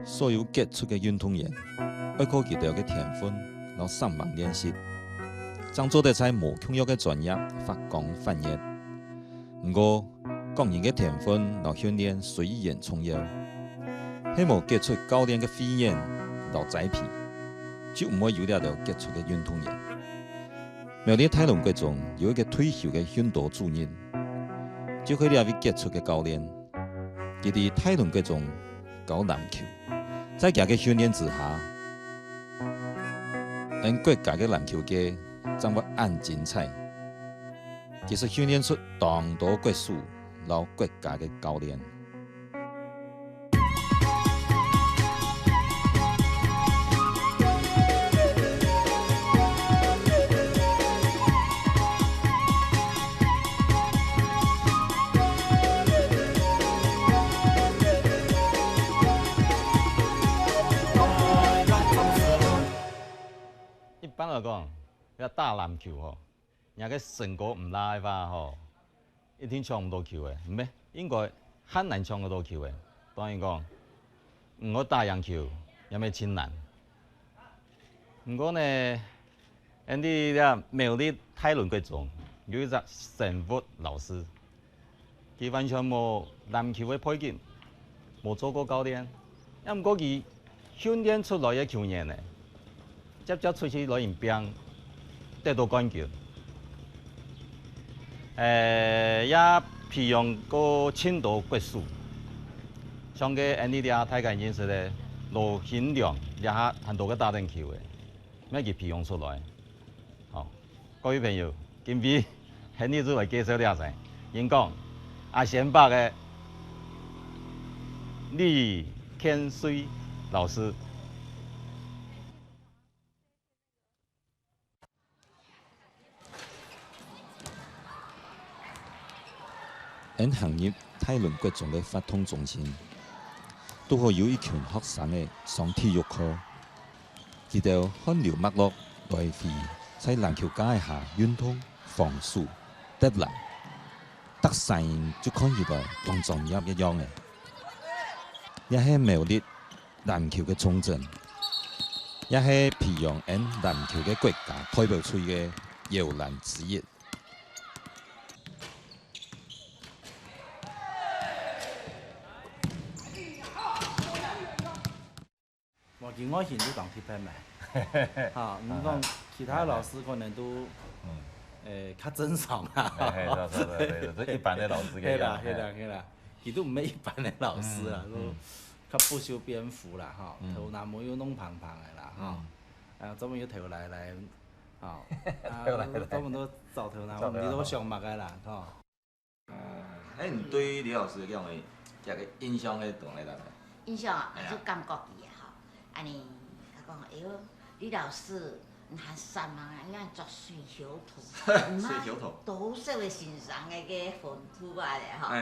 所有傑出嘅運動員，要靠佢哋嘅天分，然後上網練習，將做得在無強弱嘅專業發光發熱。不過，個人嘅天分然後訓練隨緣重要，希望傑出教練嘅訓練然後栽培，就唔會有了傑出嘅運動員。苗栗泰倫國中有一個退休嘅訓導主任，就係呢位傑出嘅教練，佢哋泰倫國中教籃球。在佢嘅訓練之下，咱國家嘅籃球界將會按精彩。其實訓練出當多國手，然後國家嘅教練。一般来讲，要打篮球吼，人个成果唔赖话吼，一定抢唔到球的，唔咩？应该很难抢得到球的。当然讲，我打篮球也咪真难。不过呢，人哋咧苗栗泰伦国中有一个陈福老師，佢完全冇籃球嘅背景，冇做過教練，也唔過佢訓練出來嘅球員呢。接出去攞完兵，得到冠軍。也培養過青島國手，像個 NDDA 大家認識咧，羅顯良也係很多個打籃球嘅，咩佢培養出來。好，各位朋友，今次喺呢度嚟介紹啲先，應講阿賢伯嘅李天水老師。因行入泰倫國中嘅發通中心，都會有一群學生嘅上體育課，佢哋汗流脈絡來回在籃球架下運動、防守、得籃，得勢就看起來同專業一樣嘅，也係苗栗籃球嘅重鎮，也係培養因籃球嘅國家代表隊嘅搖籃之一。我以前都當鐵牌嘛，嚇，唔講其他老師可能都較正常啊。對，一般的老師嘅。係啦，佢都唔係一般的老師啦，都較不修邊幅啦，嚇，頭腦冇要弄胖胖嘅啦，嚇，專門要頭來，嚇，專門都找頭腦，你都上目嘅啦，嚇。你對李老師咁嘅一個印象係同你啦？印象啊，就感覺伊啊，吼，安尼，佢講，哎呦，李老師，你還三萬啊，應該做水小圖，水小圖，都識會欣賞嘅個粉圖啊咧，吼，嗨，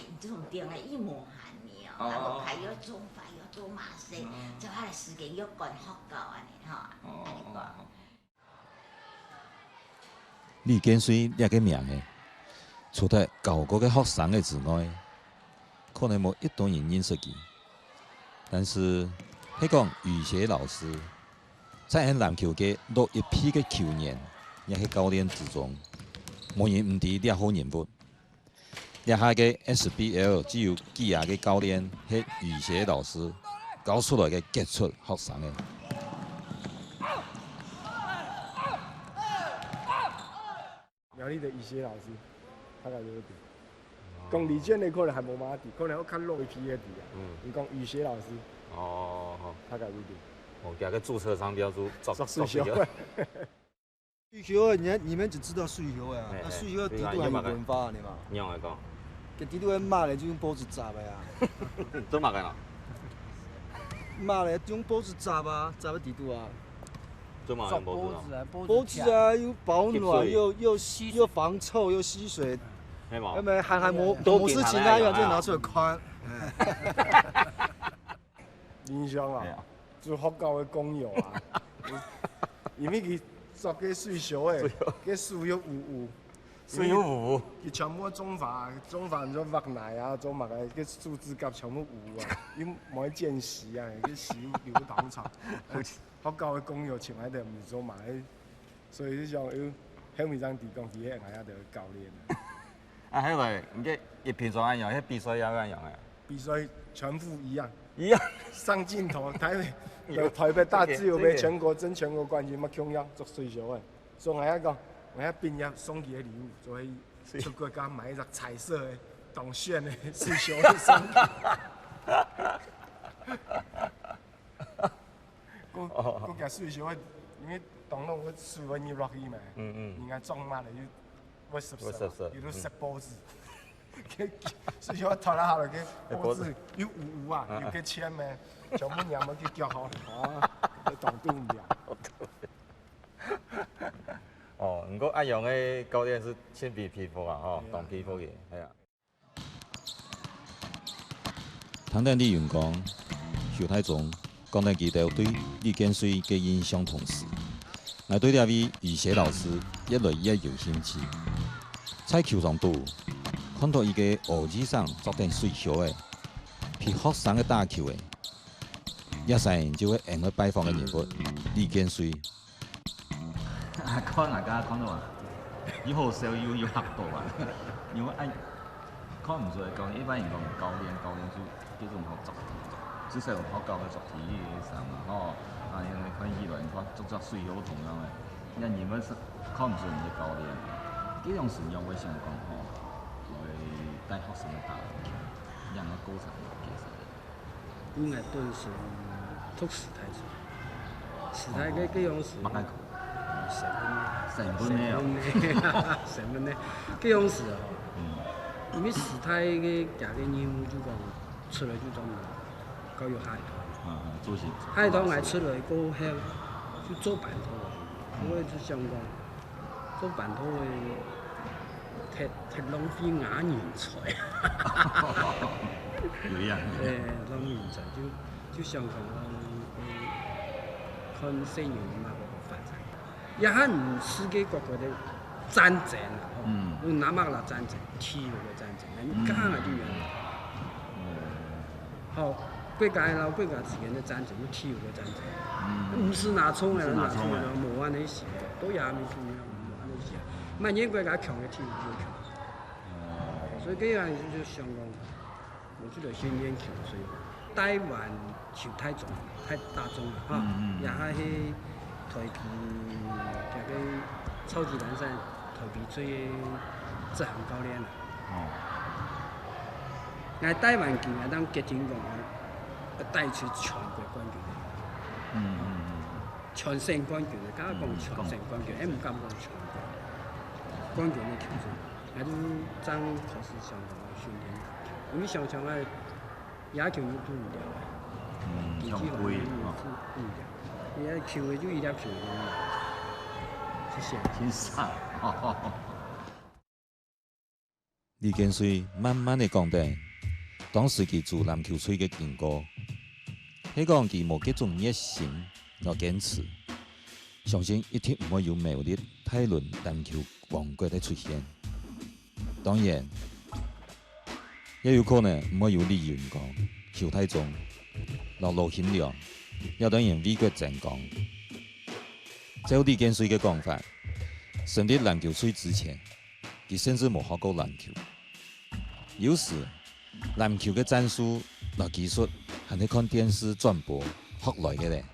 你這種店嘅一模一樣，啊，我還要做法，要做馬賽，就係時間要趕學校安尼，吼，安尼講。李建水呢個名嘅，除咗教過嘅學生嘅之外，可能冇一多人認識佢。但是，係講余學老師在籃球界落一批嘅球員，也係教練之中，冇人唔知呢好人物。呢下嘅 SBL 只有幾下嘅教練係余學老師教出來嘅傑出學生嘅。苗栗的余學老師，大概有啲。講李健的可能還無馬底，可能要較落一批嘅底啊。你講余學老師，哦，大概有啲。我加個註冊商標注作水球。水球你們只知道水球啊，那水球底度還有文化呢嘛？你講嚟講，個底度係馬咧就用報紙紮嘅啊。做乜嘅啦？馬咧用報紙紮啊，紮喺底度啊。做乜用報紙啊？報紙啊，又保暖又防臭又吸水。係嘛？因為還冇事情啊，就拿出來看。印象啊，就學校嘅工友啊，因為佢做嘅水球誒，嘅樹又有，水有糊。伊全部种法做挖奶啊，做乜嘅，啲树枝甲全部糊啊，伊冇见识啊，啲屎流淌出。學校嘅工作像喺度唔做埋，所以你想要喺面上提供啲嘢，係一定要教練。啊，迄個唔記一平常一樣，迄比賽也一樣嘅。比賽全部一樣。一樣。上鏡頭，台北大自由杯全國爭全國冠軍，乜重要做水球嘅。所以我一個，我一畢業送佢嘅禮物，就係出國家買一隻彩色嘅當炫嘅水球嘅送佢。嗰架水球，因為當到我水溫入落去嘛，人家裝滿了要濕，要都濕脖子。水球拖落下來，佢脖子要糊啊，要佢簽咩，全部人咪佢腳好，佢擋對唔了。哦，不過阿陽嘅教練是鉛筆皮膚啊，吼，當皮膚嘅，係啊。唐丹的員工邱太宗講到佢哋對李建水嘅印象同時，我對呢位余寫老師越來越有興趣。在球場度看到伊個學子上做定水球嘅，比學生嘅打球嘅，一成就會用去拜訪嘅人物李建水。看大家看到啊，以後少要學到啊，因為看唔出嚟教練，一般人講教練就叫做學習，只係學教嘅習題上嘛，吼，啊，因為看以來看足足水球同樣嘅，因為是看唔出人嘅教練，呢種時用我想講吼，會帶學生嘅打，讓個高層其實。應該都是讀時態做，時態嘅種是。成本呢？這種事哦，因為時態嘅家嘅任務就講出來就講教育下一代，下一代我出來過後就做辦拖嘅，我就想講做辦拖嘅，踢浪費雅人才，浪費人才就想講看細人嘛個發展。也係唔世界各國的戰爭啊！有那麼個戰爭，體育嘅戰爭，你講下就樣。好，國家老國家之間的戰爭，有體育嘅戰爭，唔是拿衝嘅，拿衝嘅冇安尼事，都也未做咩，冇安尼事。萬年國家強嘅體育就強，所以這樣就香港，我覺得先研究，所以台灣球太重，太大眾啦，哈，也係。台皮這個超級聯賽，台皮最執行教練啦。我台灣球啊，當決定講，帶出全國冠軍嘅。全省冠軍嘅，假如講全省冠軍，唔敢講全國冠軍嘅球隊，我都爭考試上嘅訓練，因為上場啊，野球都唔掉嘅，競技方面都唔掉。伊個球嘅就一粒球嘅，真傻。李建水慢慢地講定，當時佢做籃球隊嘅經過，係講佢冇幾種熱情和堅持，相信一定唔會有某日泰倫籃球王國的出現。當然，也有可能唔會有李元剛、邱太宗、羅顯亮。要等人美國正講，照李建水嘅講法，成立籃球隊之前，佢甚至冇學過籃球。有時籃球嘅戰術和技術係你看電視轉播學來嘅咧。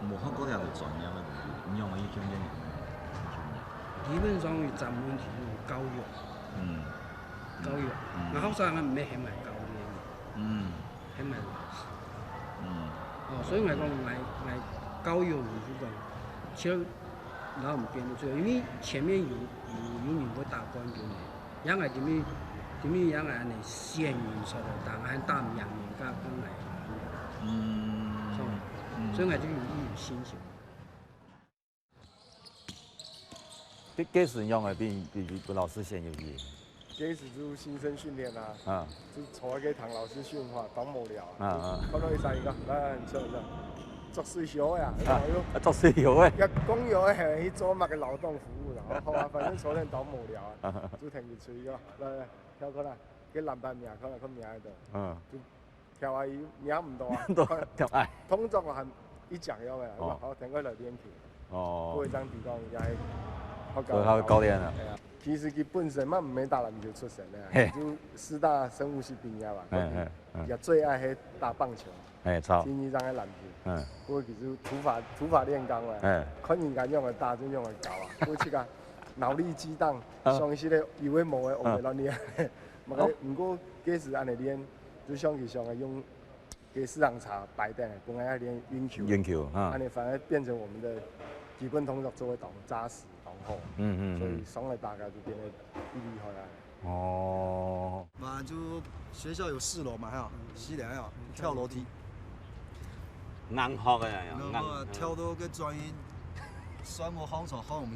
冇學過啲係專業嘅東西，你用嘅一種嘅。基本上佢專門係用教育，教育，我學生唔係係咪教練，係咪老師，所以我講我教育就講，其實老唔變得最，因為前面有人會打冠軍嘅，因為點樣安尼先人出來打，還打唔贏人家講嚟，所以我就有信心。幾時用嘅比老師先有意？这是做新生训练啊，就坐喺唐老师训话，当无聊啊，看到伊三个，来很错，做水小呀，做水小诶，一公有系去做乜嘅劳动服务啦，好啊，反正昨天当无聊啊，就停住吹个，来跳过来，佢篮板名，可能佢名喺度，就跳下伊名唔多啊，跳矮，動作係一講咗嘅，好停佢嚟練球，不會爭地講又係學教練啊。其實佢本身嘛唔係打籃球出身嘅，就師大生物系畢業嘛，也最愛係打棒球，今年爭喺籃球，不過其實土法練鋼嘅，看人家用嚟打就用嚟搞啊，不過即個腦力激盪，上時咧以為冇嘅，我咪亂練，唔過幾時按嚟練。就像佢上嘅用給市場茶擺定，本來要練運球，啊，你反而變成我們的基本動作做得紮實、好，所以上來大概就變得厲害啦。哦，嘛就學校有4樓嘛，還有4樓有跳樓梯，硬學嘅又然後跳到個專業，算我好唔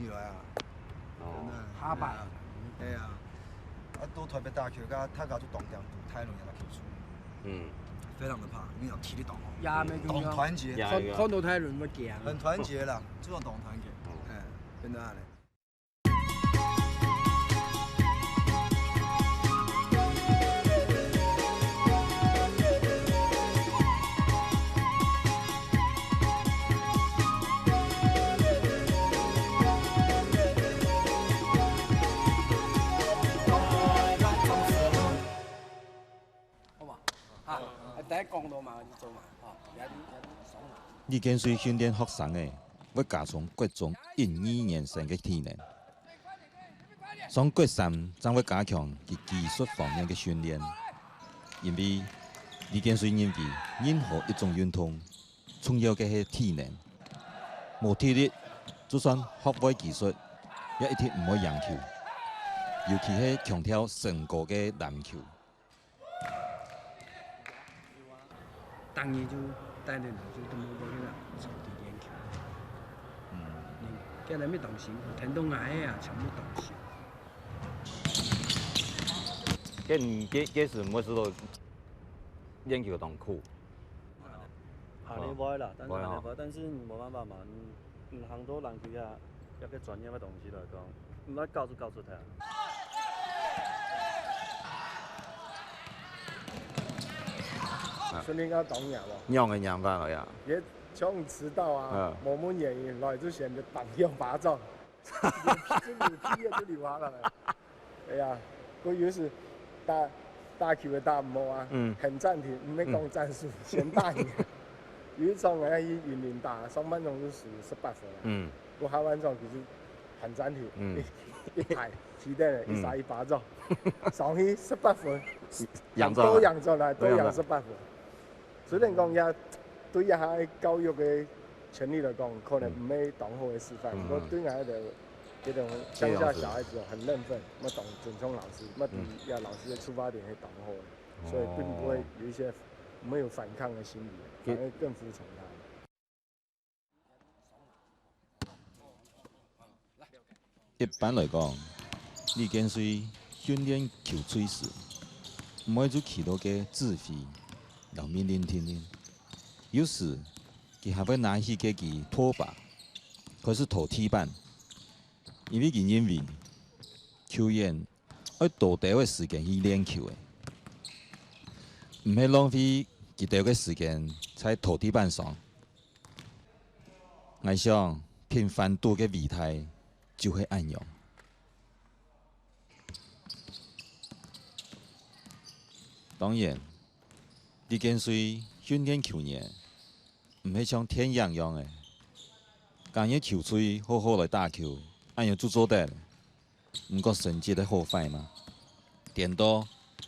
起來啊。下擺，係啊，都特別打球，他搞就動量太容易啦，球出。非常的怕，因為有體力黨，懂團結，看到太輪乜驚，很團結啦，這種懂團結，真的係。李建水訓練學生嘅，要加強各種應語言性嘅體能。上決心將會加強其技術方面嘅訓練，因為李建水認為任何一種運動，重要嘅係體能。冇體力，就算學會技術，也一定唔會贏球。尤其係強調成果嘅籃球。當年就帶領就都冇嗰啲啦，場地練球。叫人咩動心，聽到嗌啊，全部動心。幾時每次都練球當苦。行你會啦，但是冇辦法嘛，行到籃球一個專業嘅東西來講，唔係教就教出嚟。訓練家當贏喎，讓嘅贏法係啊。也像遲到啊，冇乜原因來之前就當用巴掌，就流就流下來。係啊，佢有時打球嘅打唔好啊，很暫停，唔係講戰術，先打贏。有一場喺雲林打，上半場就輸18分。我下半場其實很暫停，一排起得一殺一巴掌，上去18分，都贏咗啦，都贏18分。雖然講也對一下教育嘅權利嚟講，可能唔係當好嘅示範，不過對我哋這種鄉下小孩子很認份，乜懂尊重老師，乜要老師嘅出發點係當好嘅，所以並不會有一些沒有反抗嘅心理，反而更服從他。一般來講，李建水訓練球吹時，唔會做其他嘅指揮。要命令聽令，有時佢還會拿起佢嘅拖把，開始投踢板，因為佢認為球員要多啲嘅時間去練球嘅，唔係浪費幾多嘅時間喺投踢板上。我想頻繁多嘅儀態就會按樣。當然。李建水訓練球員，唔係像天樣樣嘅，講嘢球吹好好來打球，按樣做得，唔過成績係好快嘛。顛倒，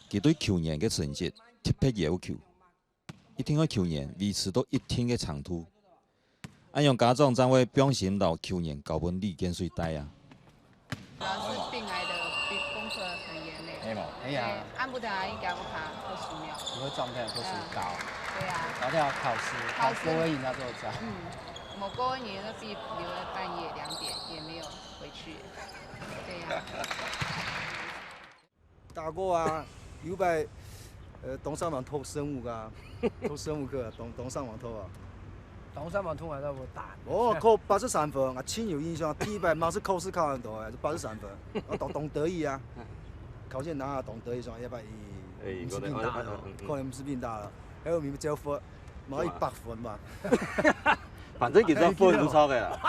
佢對球員嘅成績特別要求，一定要球員維持到一定嘅長度，按樣家長才會表現到球員高本李建水帶啊。主要是病來的功課很嚴厲，哎呀，按不得應該要爬20秒。你的狀態都是高，對啊，然後要考試，過溫飲料都有加。我過溫飲自己留了半夜2點，也沒有回去。對呀。打过啊，有摆东上网偷生物噶，偷生物课，东上网偷啊。东山网通还是我打。哦，扣83分，我亲有印象。第一百马是考试考很多，就83分。我懂德语啊，考卷拿懂德语上120，不是变大了，可能不是变大了。还有9分，冇100分吧。反正其實分唔出錯嘅啦。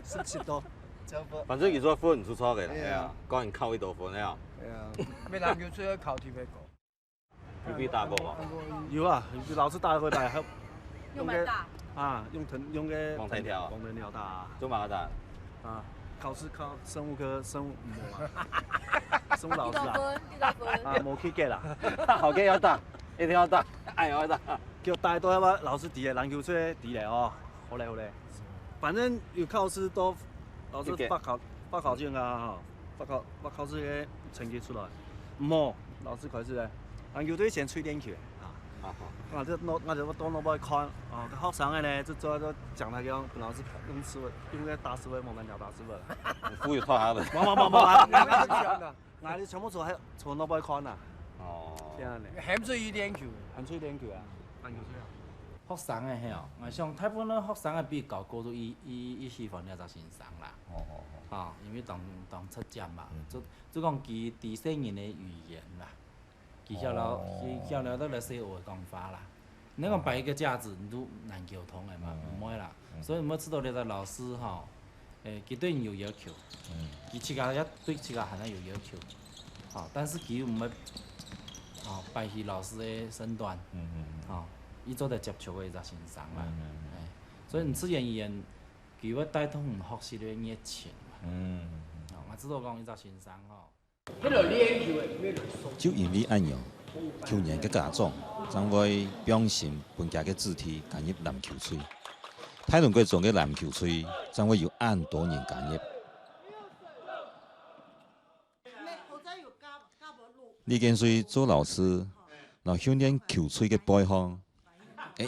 17多9分。反正其實分唔出錯嘅啦，係啊，個人扣呢度分啊。係啊。咩籃球出去考題咩個？有俾打過嘛？有啊，老師打過來，用蠻大。啊，用個網藤條。網藤條打。做乜打？啊，考試考生物科生物冇啊。生物老師啊。啊，冇去嘅啦。後嘅要打，一定要打，哎要打。叫帶多一把老師啲嘅籃球隊啲嚟哦，好嘞好嘞。反正有考試都老師發考卷啊，發考試嘅成績出來，唔好老師開始咧，籃球隊先吹點球啊。我就到那邊看，哦，學生嘅咧，就講他講，本老師用思維，用個大思維，冇慢條大思維。副要拖下嘅。冇，我哋全部從那邊看啊。哦。這樣咧。鹹水魚點球，鹹水點球啊。學生嘅係哦，我想大部分學生嘅比較高都伊喜歡了就先生啦。哦，因為當出節嘛，就講佢第四人嘅語言啦，佢曉了得嚟寫話講法啦。你講擺一個架子，你都難溝通嘅嘛，唔會啦。所以我知道你個老師吼，佢對你有要求，佢自家也對自家可能有要求，好，但是佢唔會，哦，擺起老師嘅身段，好。伊做得接觸嘅就先生啦，所以唔自然而然，佢會帶動學習嘅熱情嘛。我知道講伊就先生吼。就因為安樣，去年嘅家長將會表現本家嘅肢體加入籃球隊，泰倫貴莊嘅籃球隊將會有按多人加入。李建水做老師，然後訓練球隊嘅背後。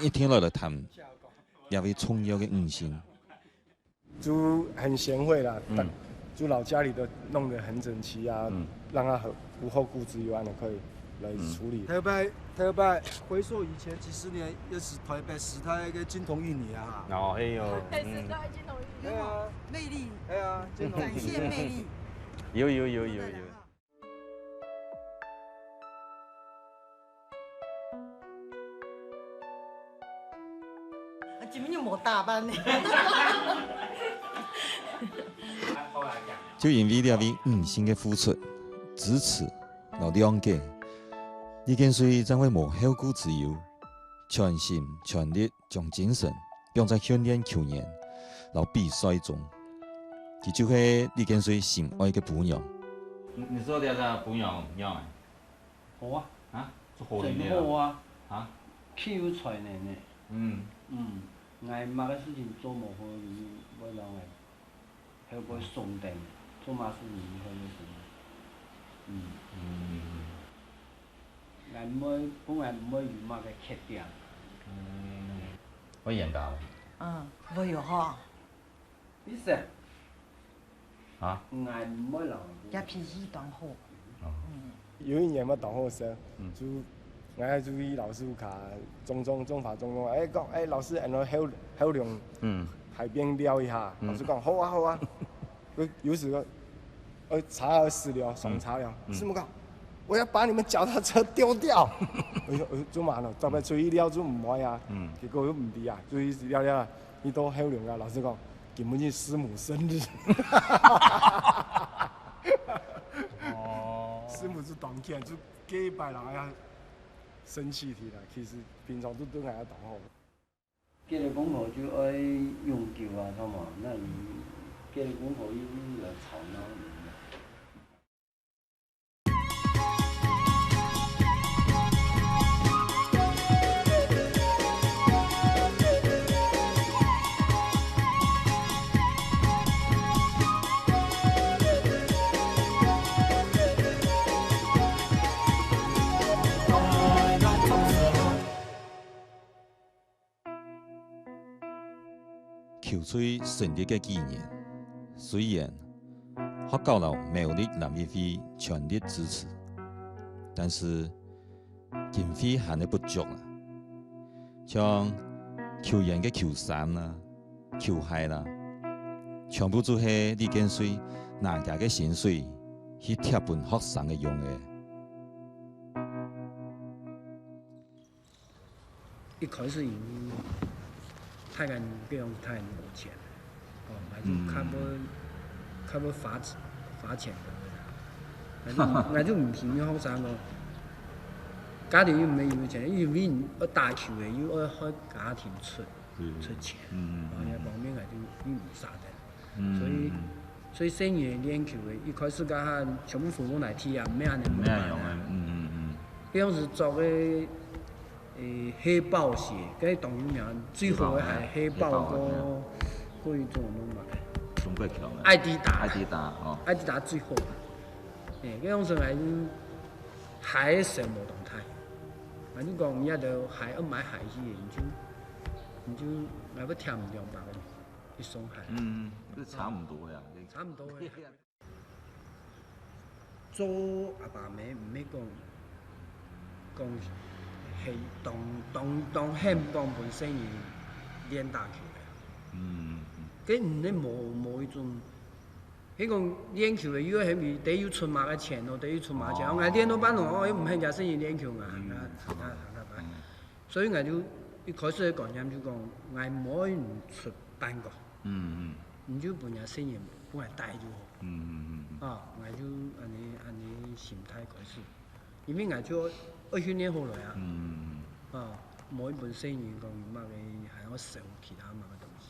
一天來談，也會重要的5星。就很賢惠啦，就老家裡都弄得很整齊啊，讓他無後顧之憂的可以來處理。台北回溯以前幾十年，也是台北時代嘅金童玉女啊。哦，係哦。台北時代金童玉女。魅力。係啊，展現魅力。有。根本就冇打扮呢。就因為了為5星嘅付出、支持、和諒解，李建水將會無後顧之憂，全心全力將精神放在訓練球員、和比賽中，佢就係李建水心愛嘅伴娘。你說的係伴娘樣啊？好啊。啊？做好啲真好啊！啊？佢有才能嘅。挨乜嘅事情做冇好，我講嘅，係個鬆定，做乜事情佢都係。挨本來唔會有乜嘅缺點。我嚴格。冇有嗬。你識？啊？挨唔會留。也脾氣當好。有一年我當學生，就。我注意老師卡中法，講老師，然後後龍海邊撩一下，老師講好啊，佢有時個查了資料，爽查了，師母講我要把你們腳踏車丟掉，做嘛咯？特別注意了就唔愛啊，結果又唔啲啊，注意了，你到後龍啊，老師講根本就師母生日，師母就當天就幾百人呀。生氣啲啦，其實平常都嗌他當好。佢哋功課就愛用球啊，咁嘛，那你佢哋功課要來吵鬧。球隊成立嘅紀念，雖然学校老苗栗南议会全力支持，但是经费还是不足啦。像球员嘅球衫啦、球鞋啦，全部都係李建水拿家嘅薪水去貼本學生嘅用嘅。一开始因为太监这样太有钱，还就较要罚钱的，我就唔信啲學生個，家庭又唔係有錢，因為要打球嘅又要開家庭出錢，然後方面係就唔殺嘅，所以生意練球嘅，一開始家下全部父母來踢啊，唔咩人用嘅，比方是做嘅。黑豹鞋，嗰啲當然最好嘅係黑豹嗰種乜嘅。中國強嘅。艾迪達。哦。艾迪達最好啊！嗰種是係鞋上無動態，啊你講而家就鞋一買鞋去，你就買要添200嘅一雙鞋。都差唔多呀。差唔多嘅。做阿爸妹唔係講。係當香港本身要練打球嘅，佢唔係冇一種，迄個練球嘅，如果係咪得要出馬嘅錢咯，得要出馬錢，我練到班我又唔係真係練球啊，所以我就一開始嘅觀念就講，我唔可以唔出班個，你就本人生意幫佢帶就好，我就按你心態開始，因為我就。20年後來啊，冇一本生意講乜嘅，還要收其他乜嘅東西。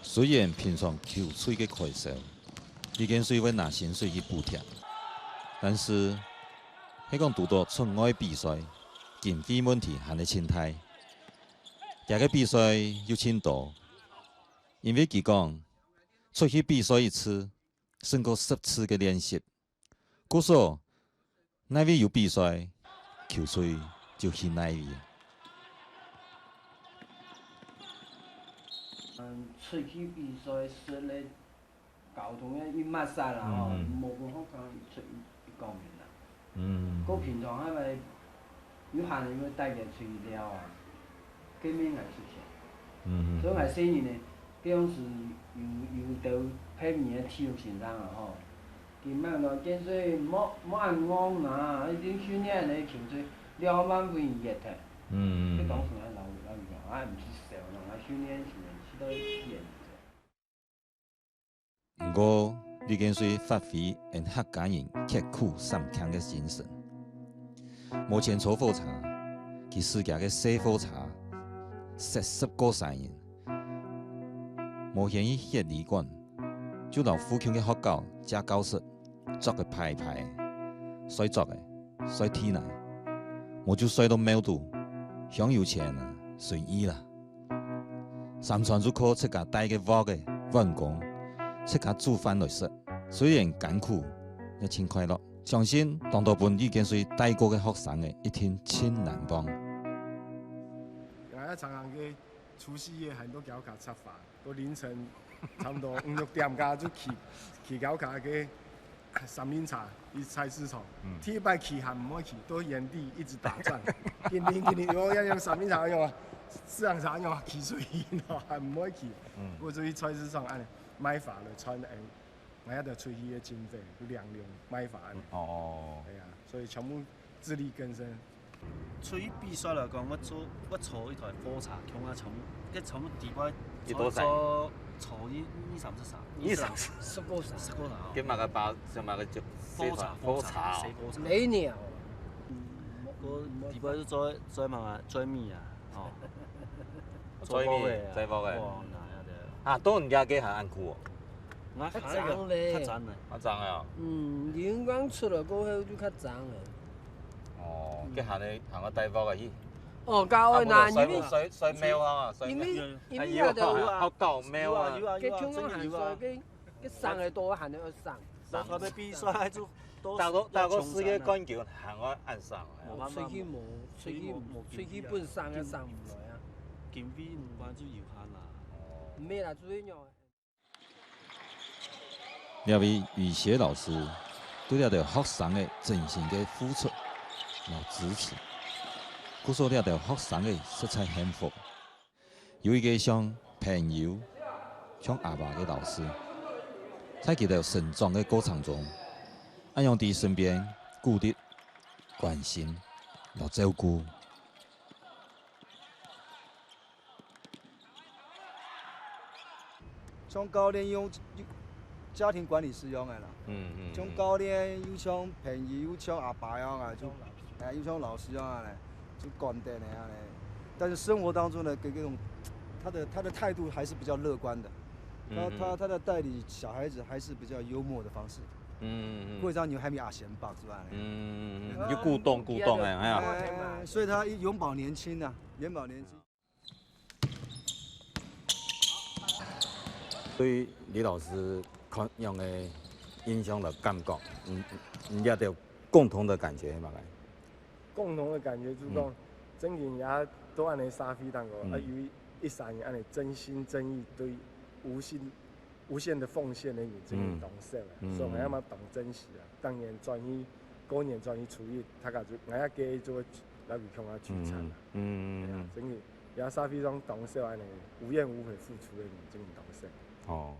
雖然平常球隊嘅開銷，李建水會拿薪水去補貼，但是喺講拄到出外比賽，經費問題還係真大。第個比賽要簽多，因為佢講出去比賽一次。勝過10次嘅練習，故說那位有比賽，球隊就去那位。出去比賽說咧，交通嘅一抹晒啦吼，冇辦法講出一方面啦。個平常係咪有限人要帶佢出去了啊？幾面係出現，所以係生意呢。比方是有到批面嘅體育現場啊吼，佢問講建水冇按我嘛，一定訓練你球隊2萬蚊一日嘅，佢當時係老講，唔是少啦，我訓練是到現。不過李建水發揮因客家人刻苦三強嘅精神，目前炒火茶，佢世界嘅小火茶，40個產人。無限於協理館，就留附近嘅學校加教室作嘅排，衰作嘅衰天嚟，我就衰到貓度，想要錢啊隨意啦。三餐就靠自家帶嘅鍋嘅員工，自家煮飯來食，雖然艱苦，也真快樂。相信當到本李建水帶過嘅學生嘅一天真難忘。常常嘅除夕夜很多腳卡出發。到凌晨差不多5、6點家就去搞卡嘅三明茶，去菜市場。第一擺去還唔可以去，到原地一直打轉。今年我要用三明茶用啊，四樣茶用啊，汽水咯，還唔可以去。我就去菜市場安尼買飯來穿我喺度出去嘅經費，量買飯。係啊，所以全部自力更生。出去比賽嚟講，我坐一台火車，強啊從，一從地板坐20-30 個站。幾萬個包，上萬個就火茶。每年。個地板都再米啊，哦。再貨嘅。啊，都人家嘅係按箍。較髒咧。較髒咧。較髒啊。陽光出來過後就較髒咧。哦，佢行個大貨嘅伊。哦，教嘅嗱，水貓啊，因為要學教貓啊。佢從我行水，佢上嚟多行到上。我哋比賽就大個世界冠軍行我按上。吹氣本上嘅上唔來啊。经费关注有限啦。唔咩啦，最样。两位语协老师对了学生的真心的付出和支持，鼓受了学生的色彩幸福。有一个像朋友、像阿爸的老师，在佢哋成长的过程中，安样伫身边鼓励、关心和照顾。像教练用家庭管理师用的啦，像教练又像朋友，又像阿爸样啊，就又像老师样啊嘞，就管得那样嘞。但是生活当中呢，给这种他的态度还是比较乐观的，他的带领小孩子还是比较幽默的方式。不会让你还没阿贤吧是吧？就互动哎，哎呀，所以他永葆年轻啊，永葆年轻。对李老师看样的印象的感觉，也有共同的感觉嘛？共同的感觉就是讲，整个也都安尼沙飞当个，由于13年安尼真心真意对无限的奉献的整个懂事啦，所以我要嘛懂珍惜啦。当年转移过年转移厨艺，他家就我要给做来比向他聚餐啦。整个也沙飞种懂事安尼无怨无悔付出的整个懂事。哦。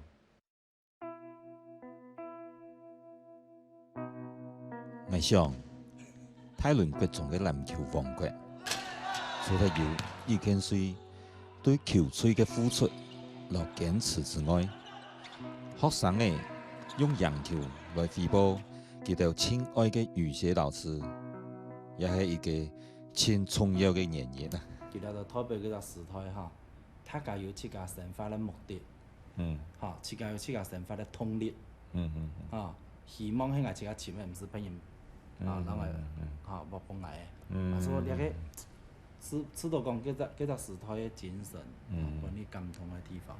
我想，泰伦国中嘅篮球王国，除了有易建水对球赛嘅付出和坚持之外，学生嘅用篮球来回报佢哋亲爱嘅语协老师，也係一個真重要嘅原因啊。其實就特別嗰個時代嚇，大家有自家生活嘅目的，嚇，自家有自家生活嘅動力，嚇，希望喺我自家前面唔是俾人啊，因為嚇冇幫嚟，所以呢個知道講嗰個時代嘅精神，揾啲感動嘅地方。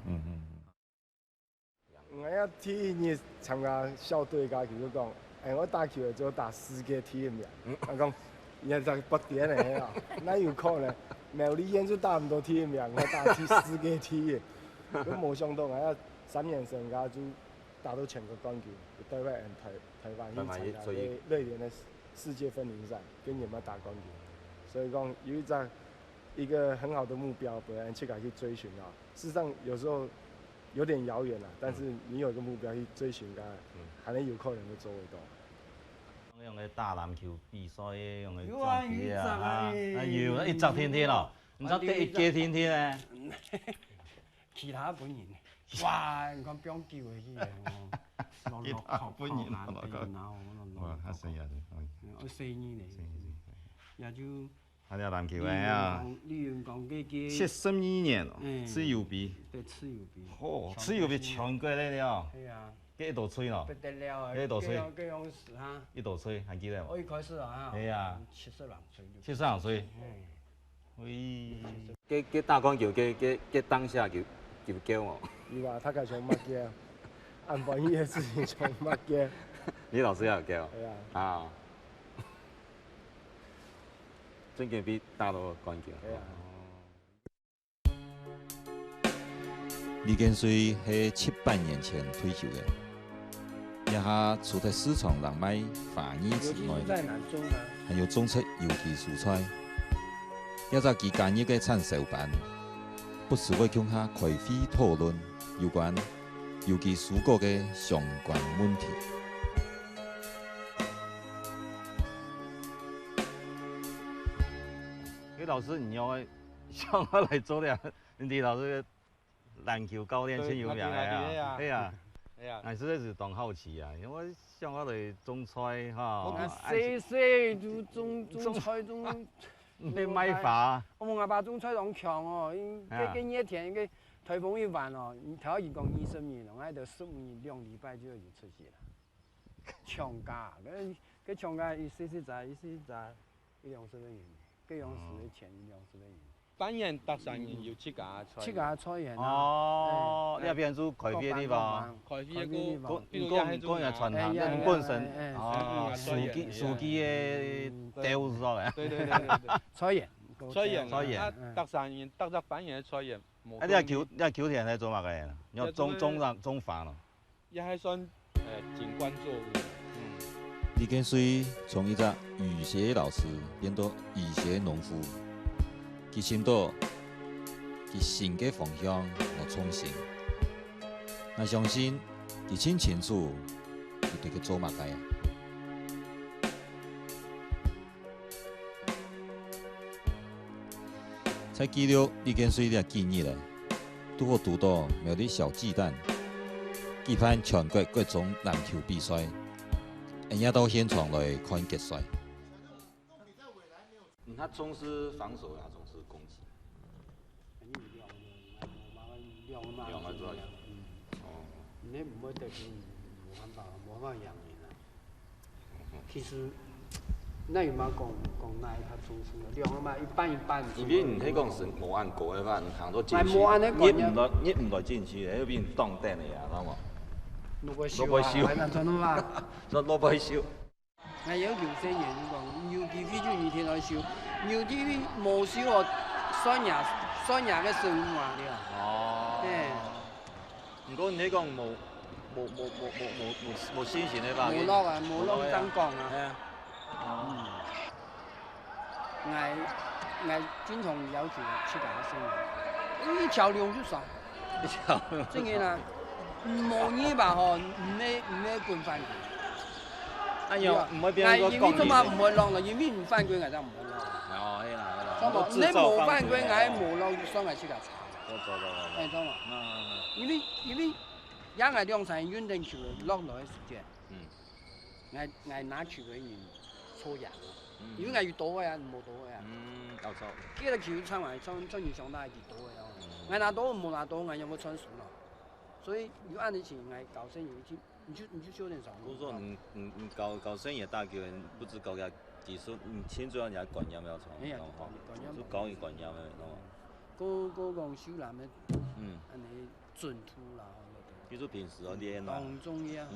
我要體驗參加校隊㗎，就是講，我打球就打世界體驗名，我講現在不點嚟啊，哪有可能？苗栗縣就打唔到體驗名，我打世界體驗，都冇想到我要3年生㗎就打到全國冠軍，對外台灣去參加瑞典的世界分齡賽，跟你們打冠軍，所以講有一個很好的目標，本來去追尋啊。事實上有時候有點遙遠啦，但是你有一個目標去追尋㗎，還能有可能會做得到。用嘅打籃球比賽用嘅裝備啊，要一集天天咯，唔得得一幾天天咧。其他本人，哇！你講標叫嘅啲嘢，落學本人啊，哇！嚇死人！我4年嚟，也就。他哋籃球嘅啊，72年咯，持有比。對，持有比。哦，持有比全國嚟了。係啊。幾多歲咯？不得了啊！幾多歲？幾樣事哈？幾多歲？還記得冇？我一開始啊，係啊，72歲。72歲。喂。佢打籃球，佢當下就叫我。有啊，他家想乜嘅？按翻呢個事情想乜嘅？李老師有叫。係啊。啊。真嘅比打到冠軍。係啊。李建水係700年前退休嘅。一下除咗市場人賣花兒之外，還有種出有機蔬菜。一隻佢間業嘅產銷班，不時會向下開會討論有關有機蔬果嘅相關問題。李老師，你要向我來做啲李老師嘅籃球教練真有名嘅啊！係啊。我實在是當好奇啊，因為像我哋種菜哈，我細就種菜種，你買花。我阿爸種菜咁強哦，佢熱天佢台風一完哦，頭一講20年咯，喺度15年2禮拜就要出去啦。強價，佢強價一時在120元，幾樣時嘅錢120元。3年搭3年要7家菜。7家菜人啊！哦，呢邊做開飛啲吧？開飛一個，嗰日傳下，你本身哦，樹基嘅雕咗嘅。對，菜園菜园，啊，搭3年，搭半年的菜园。啊，你球田在做乜嘅？你种饭咯？也还算景观作物。李建水从一个语学老师变到语学农夫，佢寻到佢新嘅方向和创新。我相信佢清清楚佢对佢做乜嘅。在记录李建水嘅建议咧，都我读到有啲小鸡蛋举办全国各种篮球比赛。人家到现场来看决赛。他重视防守还是重视攻击？两个主要。哦。你唔可以对佢冇办法赢嘅。其實，那有冇講哪一個重視嘅？兩個嘛一般一般。因為你迄講是冇按過嘅話，行到進去，你唔來進去，喺邊當頂嘅呀，啷個？攞不收啊！係咪真嘛？攞不收。我有條聲言講，牛 TV 就二天來收，牛 TV 冇收我雙日嘅生活了。哦。誒。唔過你講冇新鮮嘅吧？冇落啊，冇落真講啊。係啊。我經常要求去打生意，一條龍就爽。一條龍。真嘅啦。冇嘢吧？嗬，唔係管犯規。哎呀，唔會變個因為做乜唔會落啦？因為唔犯規，我就唔會落。哦，係啦。你冇犯規，我冇落，雙係出嚟查。做。係嘛？因為也係兩場運動球落落嘅時間。我拿球嘅人錯人，因為我要倒嘅呀，冇倒嘅呀。冇錯。幾個球參埋參與上大係倒嘅呀。我拿倒冇拿倒，我有冇穿數咯？所以如果按你前来搞生意去，你就修点少。不是说你搞生意大球，不止搞个技术，你最主要人家观念要从，就搞一观念的，懂吗？嗰講修男嘅，安尼準土啦。比如平時練啦。當中呀。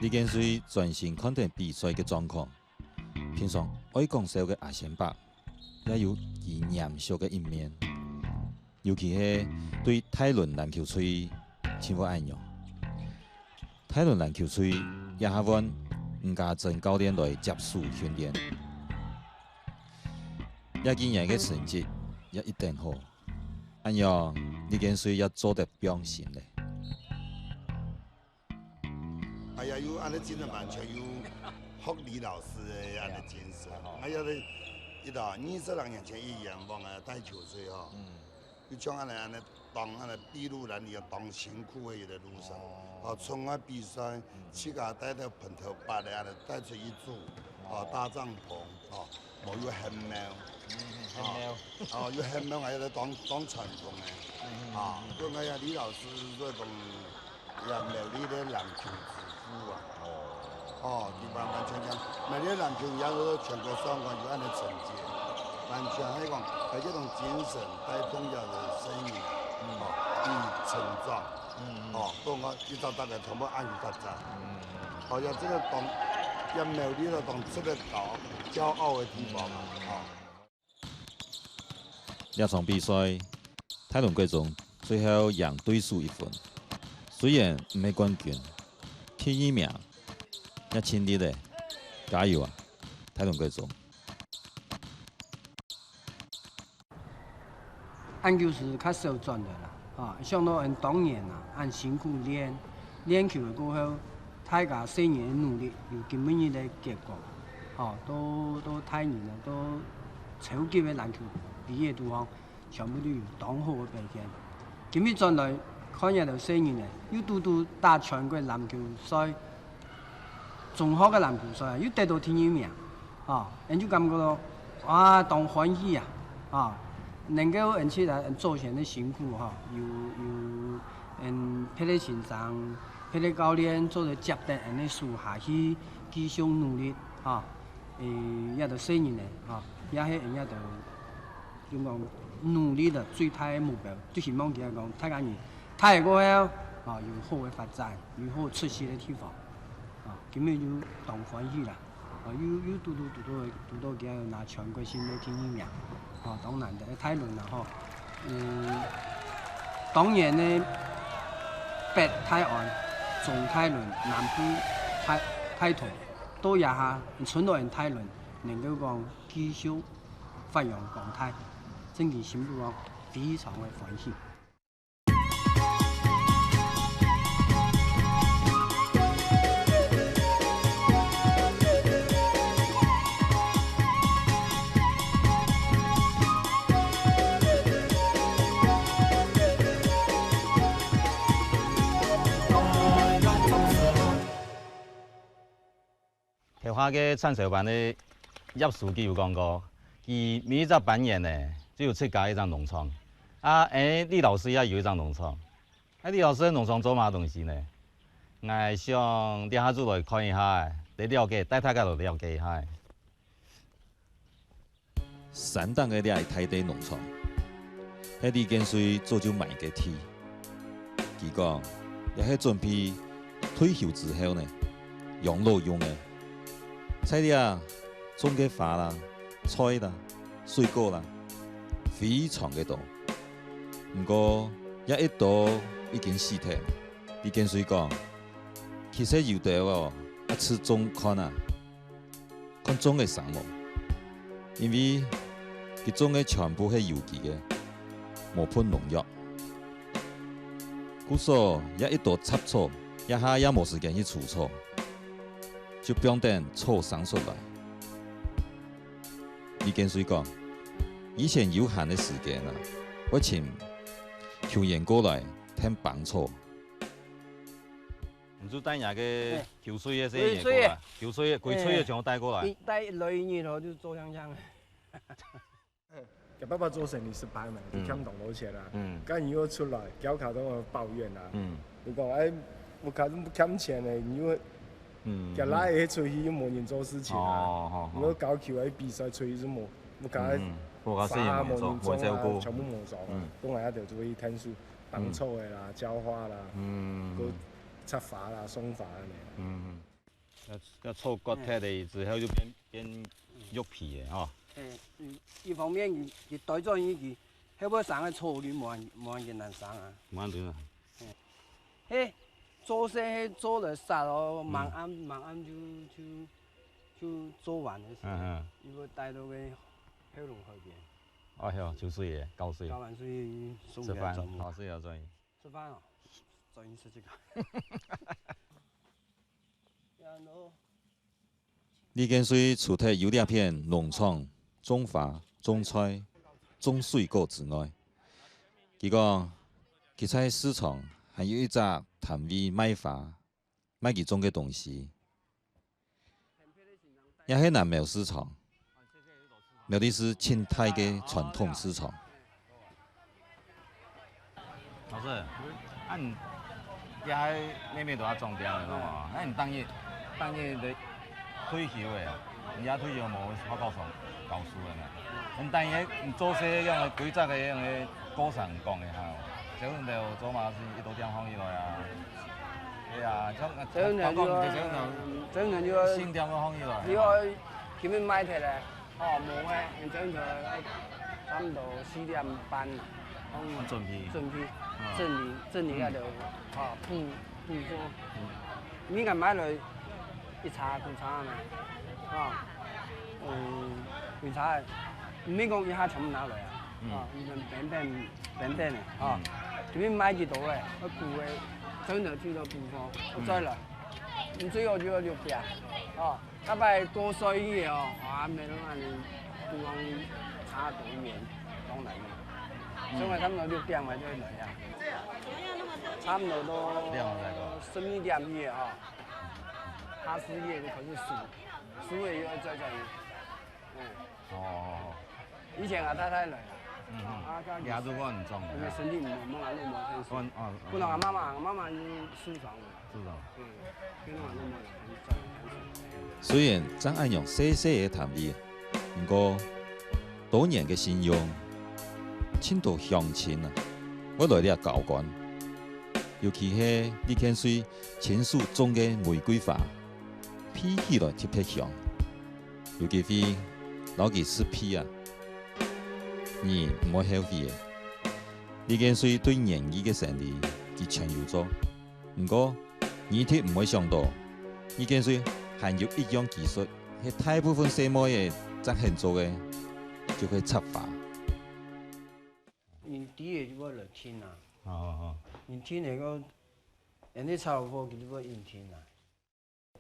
李建水專心看待比賽嘅狀況，平常愛講笑嘅阿賢伯。也有其嚴肅嘅一面，尤其係對泰倫籃球隊情況暗用。泰倫籃球隊也希望唔加真教練來接受訓練，也今年嘅成績也一定好。暗用李建水也做得表現咧。哎呀，有安尼真係完全有學李老師嘅安尼精神，哎呀你。20年前一樣幫啊帶球隊吼，就將安尼當安尼筚路藍畬當辛苦嘅路上，從我比賽去甲帶到蓬頭白的安尼帶出一組，搭帳篷，冇有很妙，有很妙我要當傳統嘅，所以我呀李老師嗰種也美麗的籃球之父啊。基本完全講，每年籃球也有全國雙冠有安尼成績，完全係講係這種精神帶動咗嘅生命，成長，到我一直大概全部按照得，好像這個當也美麗的當這個搞驕傲嘅地方啊。兩場比賽，泰倫貴中最後贏對手1分，雖然唔係冠軍，第1名。也盡力咧，加油啊！泰倫貴中。按就是較少賺的啦，相當按當年啦，按辛苦練球嘅過後，大家4年嘅努力有今日嘅結果，都泰年啦，都超級嘅籃球比嘅地方，全部都有當好嘅表現。今日轉來看日就4年咧，又都打全國籃球賽。中學嘅籃球賽又得到第1名，人就感覺到哇，當歡喜啊，能夠人出來做成啲辛苦有霹靂先生、霹靂教練做咗接待人哋樹下去繼續努力也就4年咧也係人家就點講努力的最大嘅目標，就希望佢講大家人泰過後有好嘅發展，有好出色嘅地方。今日就同欢喜啦，有拄到今日拿全国性的第1名，当然的泰伦啦当年的北泰安、中泰伦、南部泰同都也下存到人泰伦，能够讲继续发扬光大，真嘅心目讲非常的欢喜。台湾嘅产销班的叶书记有讲过，伊每一只班员呢，只有7家一张农场。李老师也有一张农场。李老师的农场做嘛东西呢？我想下子来看一下，来了解，带大家来了解一下。山东嘅咧台地农场，迄李建水早就卖给天。佢讲，也係準備退休之後呢，養老用嘅。菜啲種嘅花啦、菜啦、水果啦，非常嘅多。不過一到已經死體，李建水講，其實有得一次種看看種嘅啥物，因為佢種嘅全部係有機嘅，無噴農藥。故所一到插草，一下也冇時間去除草。就不用等草生出來。李建水講，以前有限的時間我請球員過來聽幫草。唔做帶人嘅球水嘅些嘢過來，球水嘅、鬼吹嘅全部帶過來。帶來年頭就做香香。給爸爸做生意失敗嘛，就欠同老錢啦。咁如果出來，腳卡都我抱怨啦。你講我卡都不欠錢嘅，因為夾拉嘢出去又冇人做事情啊！如果搞球喺比賽出去都冇搞啥冇人做啊，全部冇做啊！都係一條做去聽書、幫草嘅啦、澆花啦、個插花啦、送花嚟。個草割開嚟之後就變肉皮嘅哦。一方面佢代咗佢，後尾生嘅草佢冇人難生啊。冇人啊。嘿。做些做了啥咯？晚暗就做完的事。如果帶到嘅後龍後邊。哦，係9歲嘅，9歲。9完歲送吃飯，9歲要做。吃飯哦，做嘢食李建水除咗有兩片農場、種花、種菜、種水果之外，佢講佢喺市場還有一隻攤位賣花、賣佢種嘅東西，也係南苗市場。苗栗是清代嘅傳統市場。老師，你也係咩咩都要種點嘅，知道嘛？你當日你退休嘅，你也退休冇好教書嘅咩？你當日你做些樣嘅規則嘅樣嘅過程講嘅下，小人就做嘛是一到點放起來啊。係啊，小人就先點都放起來。如果佢們買嚟咧，冇嘅，你將佢差唔多4點半，準備整理喺度，鋪咗。你咁買嚟一茶半茶嘛，半茶，唔免講一下全部拿來啊，一份扁嘅，佢們買幾多嘅，我顧嘅，整到去到鋪貨，我再來，唔需要就6點，大概過水嘅哇，咩都係半缸茶對面當嚟嘅，所以差唔多6點或者嚟啊，差唔多都11點幾下4月就開始數嘅要再以前阿太太嚟啦，也都可能種。因為身體唔好，我都冇聽說。本來我媽媽要輸床嘅。輸床。跟我都冇人雖然真係用細細嘅攤位，不過多年嘅信用，親到鄉親啊，我來啲教官，尤其係李建水親手種嘅玫瑰花，披起来特别香，尤其是老佢吃披啊，你唔会后悔嘅。呢件事对年纪嘅生理佢全有做，不过你哋唔会想到，呢件事含有一样技术，係大部分細妹嘅執行做嘅，就會插花。因啲嘢就會嚟天啊，哦，因天嚟個，人哋炒貨佢就會因天啊。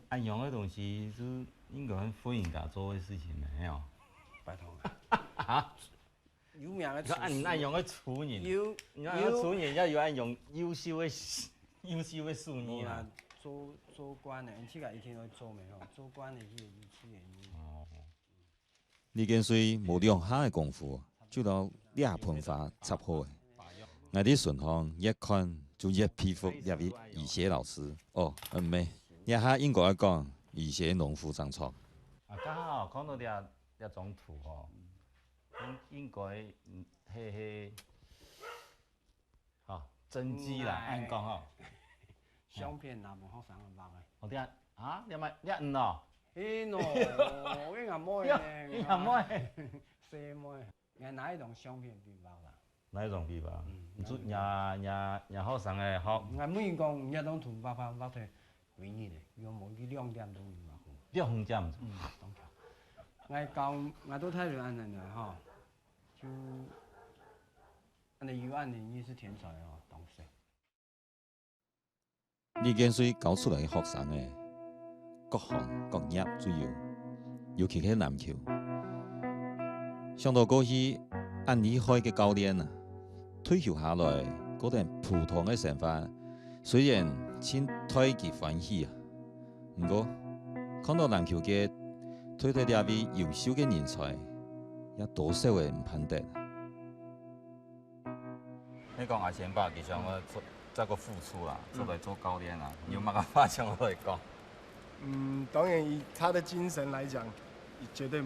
安陽嘅東西是應該很富人家做嘅事情沒有？拜託啊！有名嘅廚師，安陽嘅廚人，安陽廚人要有安陽優秀嘅素人啊。做官嘅，即個以前去做未吼？做官嘅去去人。哦。呢件事冇兩下嘅功夫，就到兩盆花插好嘅。我啲順行一看就一佩服一位醫學老師。哦，唔係，一下應該講醫學農夫長錯。啊，剛好看到一種圖吼，應該係嚇真跡啦，按講吼。相片哪門學生咁拍嘅？我啲啊，你咪一五哦。嘿喏，我阿妹咧，你阿妹，細妹，人哪一種相片片拍啦？哪一種片拍？做廿學生嘅學。我每講一種圖拍出幾年咧，要冇啲2點鐘拍好。2點。當然。我教我都睇住安尼嚟吼，就安尼有安尼，你是天才哦，當時。呢件事教出嚟嘅學生嘅。各行各業都有，尤其係籃球。想到過去按厲害嘅教練啊，退休下來嗰啲普通嘅生活，雖然真替佢歡喜啊，不過看到籃球界推出兩位優秀嘅人才，也多少會唔盼得。你講阿前爸，其實我做個付出啦，做嚟做教練啦，有乜個話想我嚟講？當然以他的精神來講，絕對冇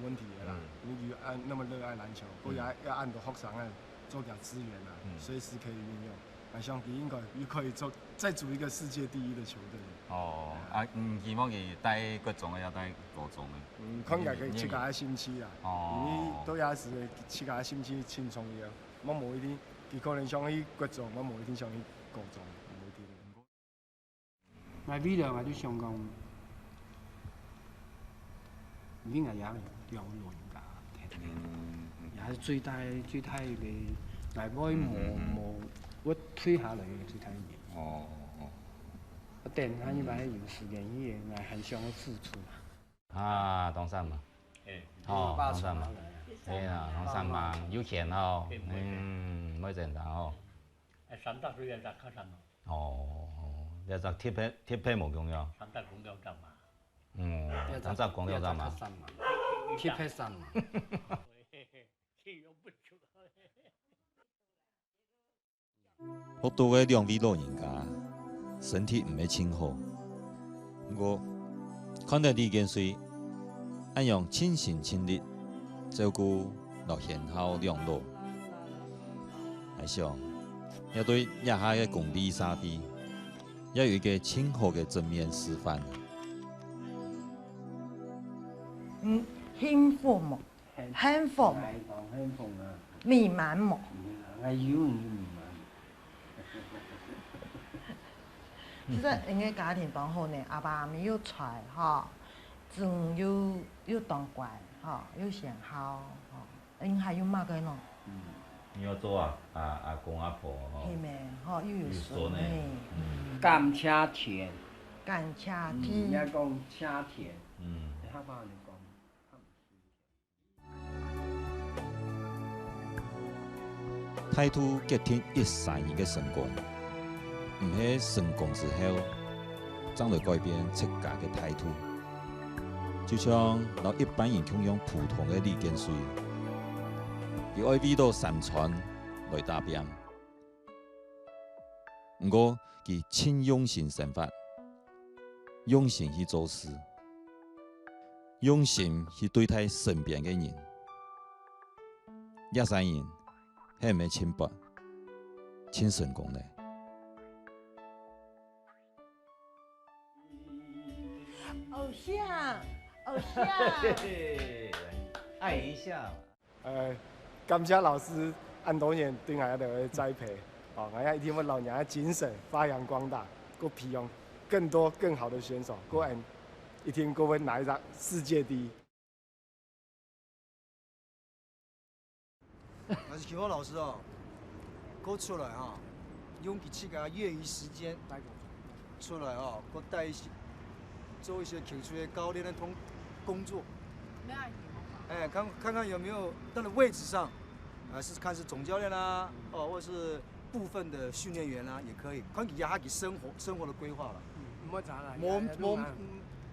問題的啦。你就按那麼熱愛籃球，不過要按到學生啊，做點資源啊，隨時可以運用。我相信應該也可以再組一個世界第一的球隊。哦，希望佢帶國中嘅，也帶高中嘅。可能佢7個星期啦，因為都也是7個星期輕鬆嘅，我冇一定，佢可能想去國中，我冇一定想去高中。我未來我就想講，你我也要老人家，也是最大嘅，我冇我退下來嘅最大嘅。哦。我等下你買有時間，伊我還想要付出。啊，當山嘛。哦，當山嘛。係啊，當山嘛，有錢哦。冇正常哦。3大水源在靠山嘛。哦。一隻鐵皮冇用呀。3大公交站嘛。3大公交站嘛。鐵皮山嘛。好多嘅兩位老人家身體唔係清好，我看到呢件事，按樣盡心盡力照顧老賢孝兩老，我想要對一下嘅公理沙地。要有一個清好嘅正面示範。幸福冇，幸福冇，美滿冇。我有美滿。其實人嘅家庭幫好呢，阿爸阿媽又財哈，仲又當乖哈，又賢孝哈，因還有乜嘅咯？你要做阿公阿婆吼，係咩？吼又有孫呢，甘且甜，甘且甜，人家講且甜，他爸你講。態度決定132嘅成功，唔係成功之後，將來改變自家嘅態度。就像老一般人共用普通嘅呢件事。佢愛為到山川來打拼，不過佢真用心生活，用心去做事，用心去對待身邊嘅人。132人係咪清白、清成功呢？偶像，偶像。爱一下。感谢老师按多年对我的栽培，哦，我要一定把老娘的精神发扬光大，给培养更多更好的选手，给俺一天给我拿一张世界第一。我是球老师哦，给出来哈，用自己的业余时间出来哦，给带一些做一些球队的教练的工作。哎，看看有没有他的位置上，是看是总教练啦，哦，或者是部分的训练员啦，也可以。看他给生活的规划了。唔好查啦。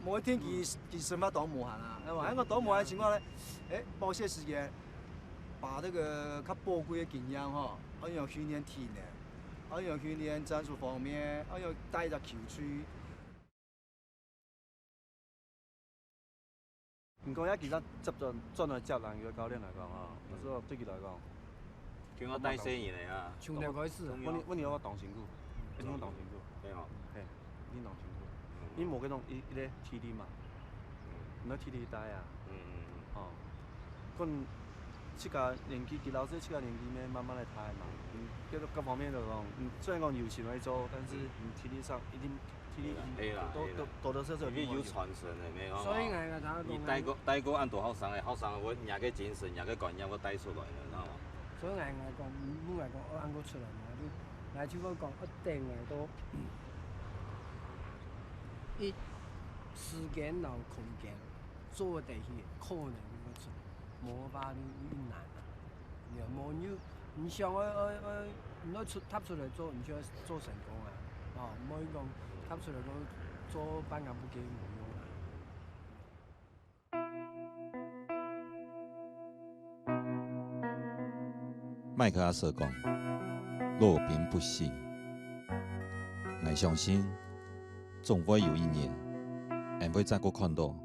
某一天佢什么都冇行啊，係嘛？喺個黨冇嘅情況咧，某些時間把那個較寶貴嘅經驗嗬，按樣訓練體能，按樣訓練戰術方面，按樣帶入球區。唔講，其實真係接籃球嘅教練嚟講啊，我說對佢嚟講，叫我帶4年嚟啊。從頭開始。我有個當成股，一種當成股。對哦。係，一種當成股。你冇嗰種一個體力嘛，唔係體力大啊。哦，咁這個年紀，佢老師這個年紀咩慢慢嚟睇嘛。各方面嚟講，雖然講有錢為做，但是體力上一定。多多少少有傳承的咩？所以我睇你帶個按多學生嘅，學生我廿個精神、廿個觀念我帶出來嘅，知道嘛？所以我講，唔係講我按個出來嘛，啲嚟超過講一定係多，一時間同空間做得起，可能會出，冇法啲難啊。又冇要，唔想唔可出踏出嚟做，唔想做成功啊！哦，唔可以講。踏出嚟講做班幹部機冇用啊。麥克阿 Sir 講：樂兵不息，我相信總會有一年，我會再個看到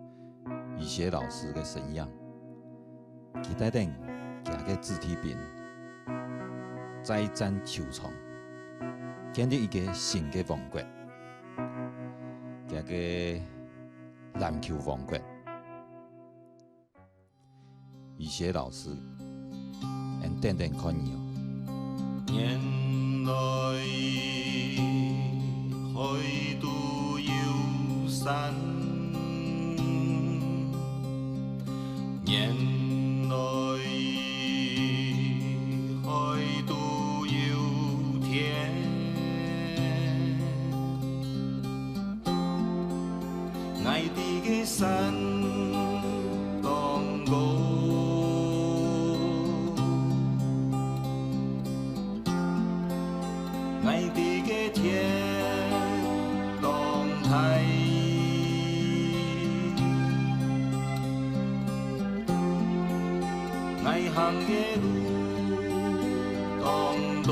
余學老師嘅身影，期待等佢嘅子弟兵再戰球場，建立一個新嘅王國。一個籃球王國，余學老師，俺等等看你哦。年來海都有山，年來海都有天。愛的個山當高，愛的個天當台，愛行的路當道。